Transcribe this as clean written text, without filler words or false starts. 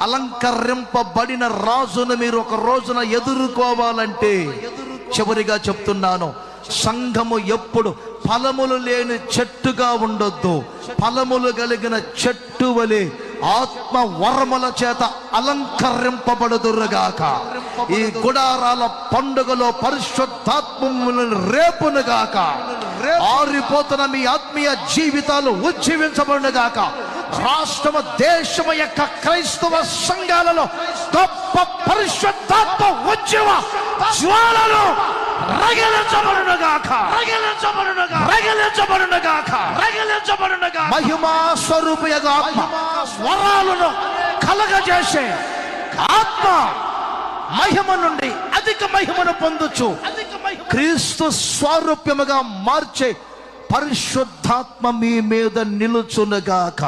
అలంకరింపబడిన రాజును మీరు ఒక రోజున ఎదుర్కోవాలంటే, చివరిగా చెప్తున్నాను, సంఘము ఎప్పుడు ఫలములు లేని చెట్టుగా ఉండొద్దు. ఫలములు కలిగిన చెట్టు వలె ఆత్మ వరముల చేత అలంకరింపబడుదురుగాక. ఈ గుడారాల పండుగలో పరిశుద్ధాత్మను రేపునుగాక. ఆరిపోతున్న మీ ఆత్మీయ జీవితాలు ఉజ్జీవించబడునుగాక. రాష్ట్రము దేశము యొక్క క్రైస్తవ సంఘాలలో గొప్ప పరిశుద్ధాత్మ ఉద్యమ జ్వాలలు మహిమా స్వరూపిగా వరాలను కలగజేసే ఆత్మ మహిమ నుండి అధిక మహిమను పొందొచ్చు. క్రీస్తు స్వరూప్యముగా మార్చే పరిశుద్ధాత్మ మీ మీద నిలుచునుగాక.